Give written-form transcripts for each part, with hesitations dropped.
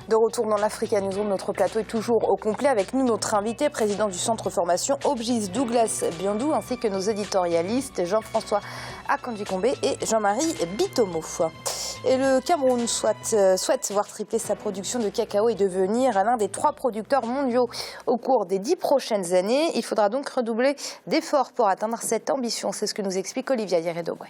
De retour dans l'Africa Newsroom, notre plateau est toujours au complet. Avec nous, notre invité, président du centre formation Obgis, Douglas Biondou, ainsi que nos éditorialistes Jean-François Akanji-Kombe et Jean-Marie Bitomo. Et le Cameroun souhaite voir tripler sa production de cacao et devenir l'un des 3 producteurs mondiaux au cours des 10 prochaines années. Il faudra donc redoubler d'efforts pour atteindre cette ambition. C'est ce que nous explique Olivia Yeredogwe.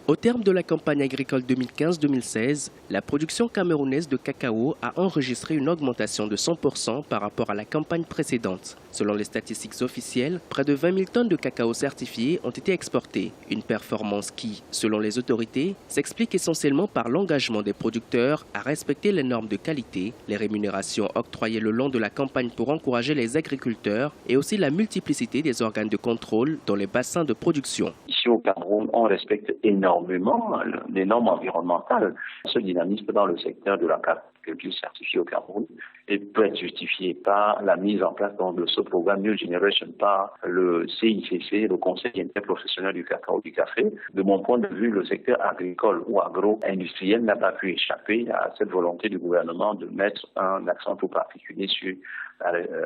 Au terme de la campagne agricole 2015-2016, la production camerounaise de cacao a enregistré une augmentation de 100% par rapport à la campagne précédente. Selon les statistiques officielles, près de 20 000 tonnes de cacao certifiés ont été exportées. Une performance qui, selon les autorités, s'explique essentiellement par l'engagement des producteurs à respecter les normes de qualité, les rémunérations octroyées le long de la campagne pour encourager les agriculteurs et aussi la multiplicité des organes de contrôle dans les bassins de production. Ici au Cameroun, on respecte énormément les normes environnementales. Ce dynamisme dans le secteur de la culture certifiée au Cameroun et peut être justifié par la mise en place de ce programme New Generation par le CICC, le Conseil interprofessionnel du cacao et du café. De mon point de vue, le secteur agricole ou agro-industriel n'a pas pu échapper à cette volonté du gouvernement de mettre un accent tout particulier sur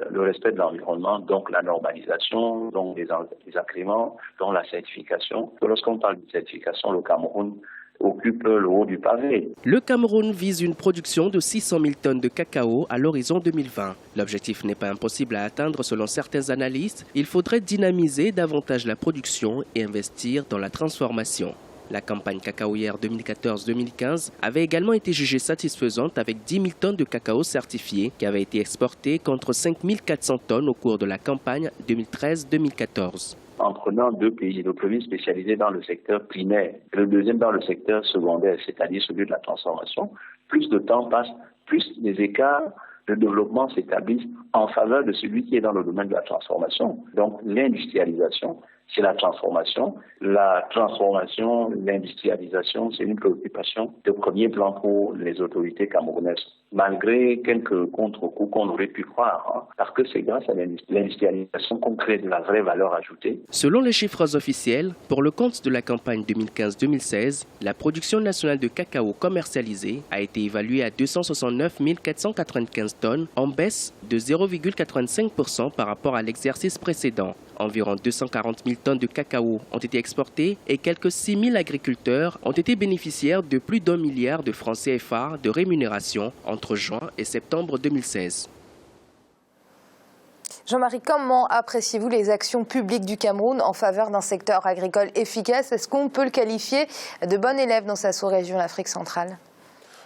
le respect de l'environnement, donc la normalisation, donc les agréments, donc la certification. Lorsqu'on parle de certification, le Cameroun occupe le haut du pavé. Le Cameroun vise une production de 600 000 tonnes de cacao à l'horizon 2020. L'objectif n'est pas impossible à atteindre selon certains analystes. Il faudrait dynamiser davantage la production et investir dans la transformation. La campagne cacaoyère 2014-2015 avait également été jugée satisfaisante avec 10 000 tonnes de cacao certifiés qui avaient été exportées contre 5 400 tonnes au cours de la campagne 2013-2014. En prenant 2 pays, le premier spécialisé dans le secteur primaire et le deuxième dans le secteur secondaire, c'est-à-dire celui de la transformation, plus de temps passe, plus les écarts de développement s'établissent en faveur de celui qui est dans le domaine de la transformation. Donc l'industrialisation, c'est la transformation. La transformation, l'industrialisation, c'est une préoccupation de premier plan pour les autorités camerounaises. Malgré quelques contre-coups qu'on aurait pu croire, parce que c'est grâce à l'industrialisation qu'on crée de la vraie valeur ajoutée. Selon les chiffres officiels, pour le compte de la campagne 2015-2016, la production nationale de cacao commercialisée a été évaluée à 269 495 tonnes, en baisse de 0,85% par rapport à l'exercice précédent. Environ 240 000 tonnes de cacao ont été exportées et quelques 6 000 agriculteurs ont été bénéficiaires de plus d'1 milliard de francs CFA de rémunération entre juin et septembre 2016. Jean-Marie, comment appréciez-vous les actions publiques du Cameroun en faveur d'un secteur agricole efficace? Est-ce qu'on peut le qualifier de bon élève dans sa sous-région, l'Afrique centrale?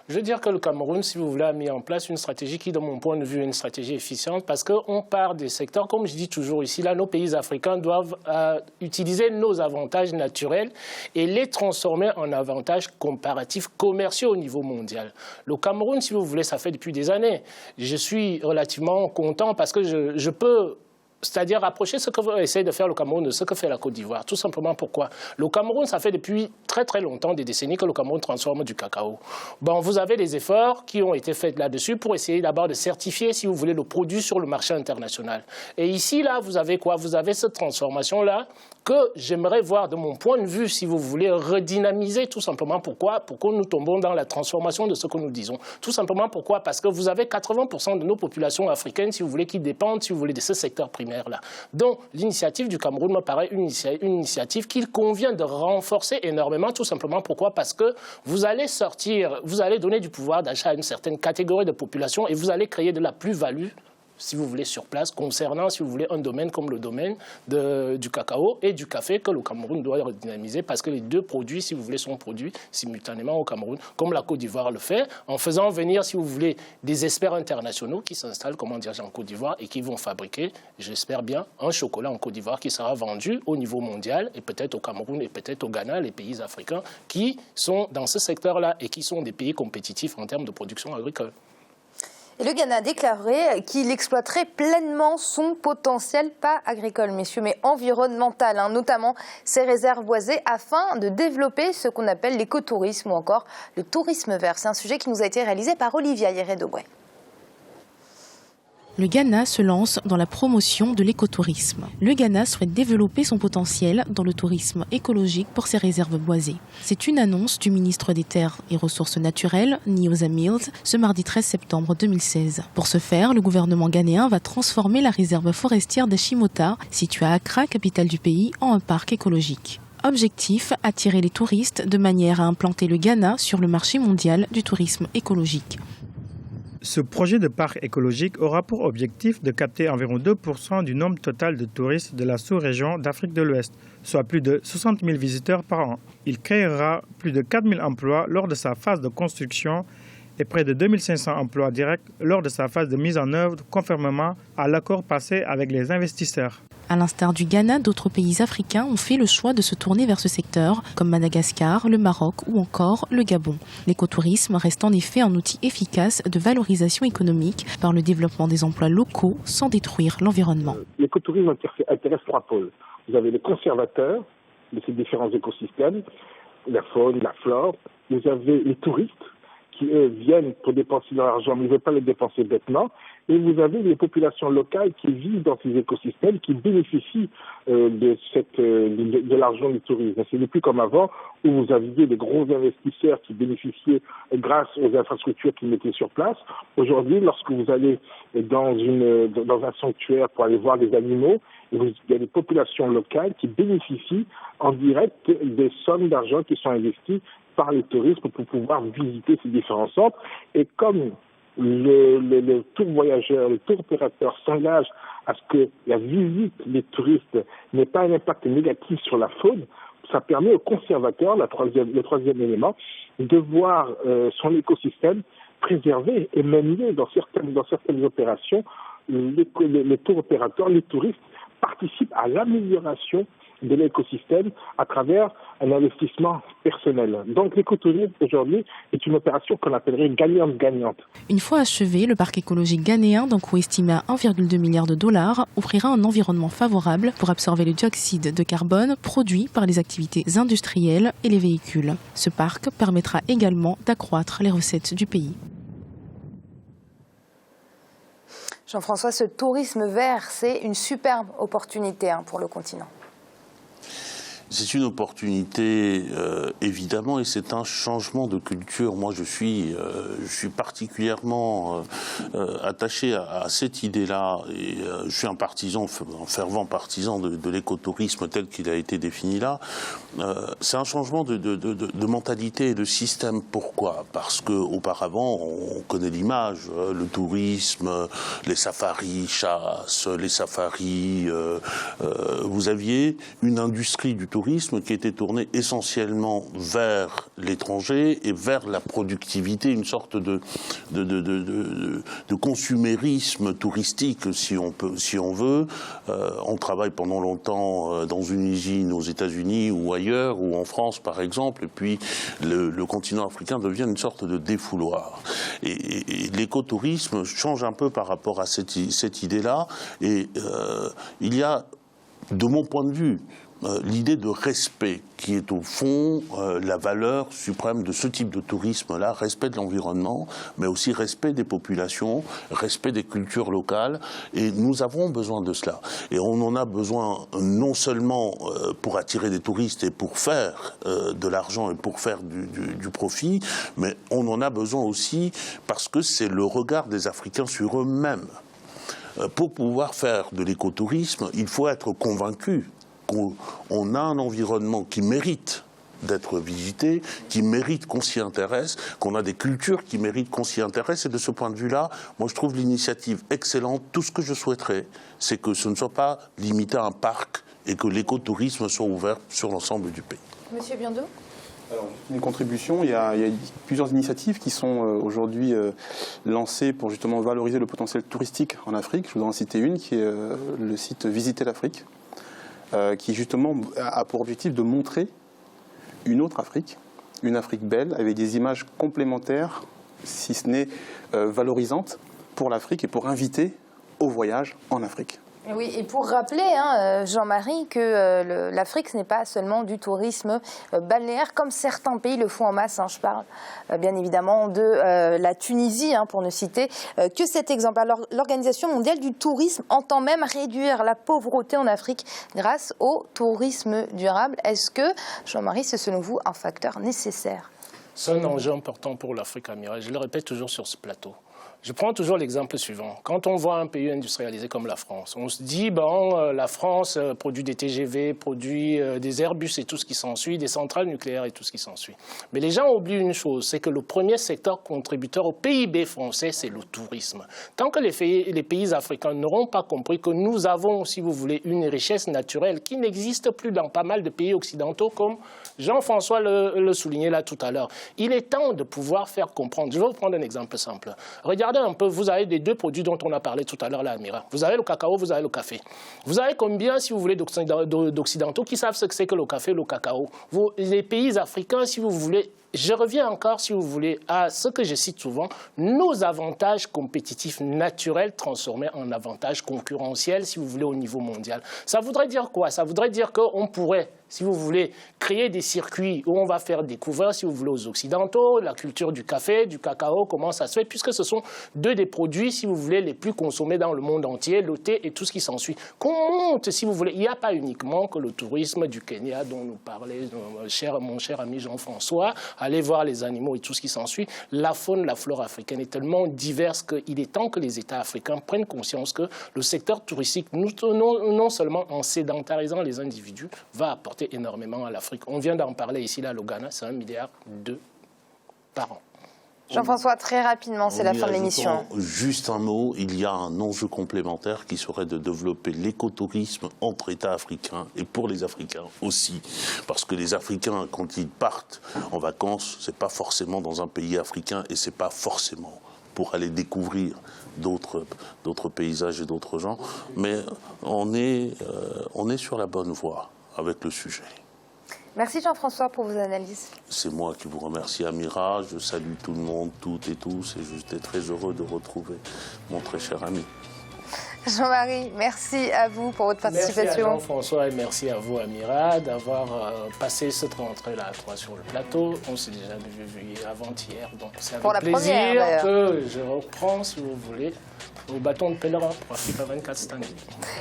Je veux dire que le Cameroun, si vous voulez, a mis en place une stratégie qui, de mon point de vue, est une stratégie efficiente parce qu'on part des secteurs, comme je dis toujours ici, là, nos pays africains doivent utiliser nos avantages naturels et les transformer en avantages comparatifs commerciaux au niveau mondial. Le Cameroun, si vous voulez, ça fait depuis des années. Je suis relativement content parce que je peux... C'est-à-dire rapprocher ce que essaie de faire le Cameroun de ce que fait la Côte d'Ivoire. Tout simplement pourquoi? Le Cameroun, ça fait depuis très très longtemps, des décennies, que le Cameroun transforme du cacao. Bon, vous avez des efforts qui ont été faits là-dessus pour essayer d'abord de certifier, si vous voulez, le produit sur le marché international. Et ici, là, vous avez quoi? Vous avez cette transformation-là que j'aimerais voir, de mon point de vue, si vous voulez, redynamiser. Tout simplement pourquoi? Pour que nous tombons dans la transformation de ce que nous disons. Tout simplement pourquoi? Parce que vous avez 80% de nos populations africaines, si vous voulez, qui dépendent, si vous voulez, de ce secteur primaire là. Donc l'initiative du Cameroun me paraît une initiative qu'il convient de renforcer énormément, tout simplement pourquoi? Parce que vous allez donner du pouvoir d'achat à une certaine catégorie de population et vous allez créer de la plus-value, si vous voulez, sur place, concernant, si vous voulez, un domaine comme le domaine du cacao et du café que le Cameroun doit redynamiser parce que les deux produits, si vous voulez, sont produits simultanément au Cameroun, comme la Côte d'Ivoire le fait, en faisant venir, si vous voulez, des experts internationaux qui s'installent, comment dire, en Côte d'Ivoire et qui vont fabriquer, j'espère bien, un chocolat en Côte d'Ivoire qui sera vendu au niveau mondial et peut-être au Cameroun et peut-être au Ghana, les pays africains qui sont dans ce secteur-là et qui sont des pays compétitifs en termes de production agricole. Et le Ghana a déclaré qu'il exploiterait pleinement son potentiel, pas agricole, messieurs, mais environnemental, notamment ses réserves boisées, afin de développer ce qu'on appelle l'écotourisme ou encore le tourisme vert. C'est un sujet qui nous a été réalisé par Olivia Yeredogwe. Le Ghana se lance dans la promotion de l'écotourisme. Le Ghana souhaite développer son potentiel dans le tourisme écologique pour ses réserves boisées. C'est une annonce du ministre des Terres et Ressources naturelles, Nyosa Mills, ce mardi 13 septembre 2016. Pour ce faire, le gouvernement ghanéen va transformer la réserve forestière d'Ashimota, située à Accra, capitale du pays, en un parc écologique. Objectif, attirer les touristes de manière à implanter le Ghana sur le marché mondial du tourisme écologique. Ce projet de parc écologique aura pour objectif de capter environ 2% du nombre total de touristes de la sous-région d'Afrique de l'Ouest, soit plus de 60 000 visiteurs par an. Il créera plus de 4 000 emplois lors de sa phase de construction et près de 2 500 emplois directs lors de sa phase de mise en œuvre, conformément à l'accord passé avec les investisseurs. À l'instar du Ghana, d'autres pays africains ont fait le choix de se tourner vers ce secteur, comme Madagascar, le Maroc ou encore le Gabon. L'écotourisme reste en effet un outil efficace de valorisation économique par le développement des emplois locaux sans détruire l'environnement. L'écotourisme intéresse trois pôles. Vous avez les conservateurs de ces différents écosystèmes, la faune, la flore. Vous avez les touristes qui, eux, viennent pour dépenser leur argent, mais ils ne veulent pas le dépenser bêtement. Et vous avez les populations locales qui vivent dans ces écosystèmes, qui bénéficient de l'argent du tourisme. Ce n'est plus comme avant, où vous aviez des gros investisseurs qui bénéficiaient grâce aux infrastructures qu'ils mettaient sur place. Aujourd'hui, lorsque vous allez dans un sanctuaire pour aller voir des animaux, il y a des populations locales qui bénéficient en direct des sommes d'argent qui sont investies par les touristes pour pouvoir visiter ces différents centres. Et comme le tour voyageur, le tour opérateur s'engage à ce que la visite des touristes n'ait pas un impact négatif sur la faune, ça permet aux conservateurs, le troisième élément, de voir son écosystème préservé et même mieux dans certaines opérations. Les tour opérateurs, les touristes participent à l'amélioration de l'écosystème à travers un investissement personnel. Donc l'écotourisme aujourd'hui est une opération qu'on appellerait gagnante-gagnante. Une fois achevé, le parc écologique ghanéen, d'un coût estimé à 1,2 milliard de dollars, offrira un environnement favorable pour absorber le dioxyde de carbone produit par les activités industrielles et les véhicules. Ce parc permettra également d'accroître les recettes du pays. Jean-François, ce tourisme vert, c'est une superbe opportunité pour le continent. C'est une opportunité, évidemment, et c'est un changement de culture. Moi, je suis particulièrement attaché à cette idée-là. Et je suis un fervent partisan de l'écotourisme tel qu'il a été défini là. C'est un changement de mentalité et de système. Pourquoi? Parce qu'auparavant, on connaît l'image, le tourisme, les safaris, chasse, les safaris. Vous aviez une industrie du tourisme qui était tourné essentiellement vers l'étranger et vers la productivité, une sorte de consumérisme touristique, si on veut. On travaille pendant longtemps dans une usine aux États-Unis ou ailleurs, ou en France par exemple, et puis le continent africain devient une sorte de défouloir. Et l'écotourisme change un peu par rapport à cette idée-là, et il y a, de mon point de vue, l'idée de respect qui est au fond la valeur suprême de ce type de tourisme-là, respect de l'environnement, mais aussi respect des populations, respect des cultures locales, et nous avons besoin de cela. Et on en a besoin non seulement pour attirer des touristes et pour faire de l'argent et pour faire du profit, mais on en a besoin aussi parce que c'est le regard des Africains sur eux-mêmes. Pour pouvoir faire de l'écotourisme, il faut être convaincu qu'on a un environnement qui mérite d'être visité, qui mérite qu'on s'y intéresse, qu'on a des cultures qui méritent qu'on s'y intéresse. Et de ce point de vue-là, moi je trouve l'initiative excellente. Tout ce que je souhaiterais, c'est que ce ne soit pas limité à un parc et que l'écotourisme soit ouvert sur l'ensemble du pays. Monsieur Biondo ? Alors, une contribution, il y a plusieurs initiatives qui sont aujourd'hui lancées pour justement valoriser le potentiel touristique en Afrique. Je voudrais en citer une qui est le site Visiter l'Afrique, qui justement a pour objectif de montrer une autre Afrique, une Afrique belle, avec des images complémentaires, si ce n'est valorisantes, pour l'Afrique et pour inviter au voyage en Afrique. Oui, et pour rappeler, Jean-Marie, que l'Afrique, ce n'est pas seulement du tourisme balnéaire, comme certains pays le font en masse. Je parle bien évidemment de la Tunisie, pour ne citer que cet exemple. Alors, l'Organisation mondiale du tourisme entend même réduire la pauvreté en Afrique grâce au tourisme durable. Est-ce que, Jean-Marie, c'est selon vous un facteur nécessaire? C'est un enjeu important pour l'Afrique, Amira. Je le répète toujours sur ce plateau. Je prends toujours l'exemple suivant. Quand on voit un pays industrialisé comme la France, on se dit, la France produit des TGV, produit des Airbus et tout ce qui s'ensuit, des centrales nucléaires et tout ce qui s'ensuit. Mais les gens oublient une chose, c'est que le premier secteur contributeur au PIB français, c'est le tourisme. Tant que les pays africains n'auront pas compris que nous avons, si vous voulez, une richesse naturelle qui n'existe plus dans pas mal de pays occidentaux, comme Jean-François le soulignait là tout à l'heure, il est temps de pouvoir faire comprendre. Je vais vous prendre un exemple simple. Regardez un peu, vous avez les deux produits dont on a parlé tout à l'heure, là, Amira. Vous avez le cacao, vous avez le café. Vous avez combien, si vous voulez, d'occidentaux qui savent ce que c'est que le café et le cacao? Les pays africains, si vous voulez, je reviens encore, si vous voulez, à ce que je cite souvent, nos avantages compétitifs naturels transformés en avantages concurrentiels, si vous voulez, au niveau mondial. Ça voudrait dire quoi? Ça voudrait dire qu'on pourrait, si vous voulez, créer des circuits où on va faire découvrir, si vous voulez, aux Occidentaux, la culture du café, du cacao, comment ça se fait, puisque ce sont deux des produits, si vous voulez, les plus consommés dans le monde entier, le thé et tout ce qui s'ensuit. Qu'on monte, si vous voulez, il n'y a pas uniquement que le tourisme du Kenya dont nous parlait mon cher ami Jean-François, aller voir les animaux et tout ce qui s'ensuit. La faune, la flore africaine est tellement diverse qu'il est temps que les États africains prennent conscience que le secteur touristique, non seulement en sédentarisant les individus, va apporter énormément à l'Afrique. On vient d'en parler ici, là, le Ghana, c'est 1,2 milliard par an. Jean-François, très rapidement, c'est la fin de l'émission. Juste un mot, il y a un enjeu complémentaire qui serait de développer l'écotourisme entre États africains et pour les Africains aussi. Parce que les Africains, quand ils partent en vacances, c'est pas forcément dans un pays africain et c'est pas forcément pour aller découvrir d'autres paysages et d'autres gens. Mais on est sur la bonne voie avec le sujet. Merci Jean-François pour vos analyses. C'est moi qui vous remercie, Amira. Je salue tout le monde, toutes et tous, et j'étais très heureux de retrouver mon très cher ami. Jean-Marie, merci à vous pour votre participation. Merci à Jean-François et merci à vous, Amira, d'avoir passé cette rentrée-là à 3 sur le plateau. On s'est déjà vu avant-hier, donc c'est avec plaisir que je reprends, si vous voulez, au bâton de pèlerin pour Africa 24 cette année.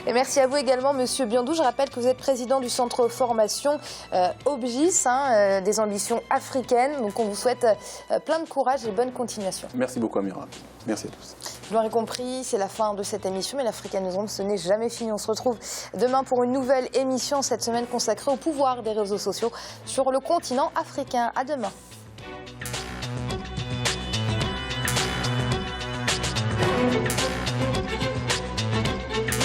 Et merci à vous également, Monsieur Biandou. Je rappelle que vous êtes président du centre formation OBGIS, des ambitions africaines. Donc on vous souhaite plein de courage et bonne continuation. Merci beaucoup, Amira. Merci à tous. Vous l'aurez compris, c'est la fin de cette émission, mais l'Africa Newsroom, ce n'est jamais fini. On se retrouve demain pour une nouvelle émission, cette semaine consacrée au pouvoir des réseaux sociaux sur le continent africain. À demain.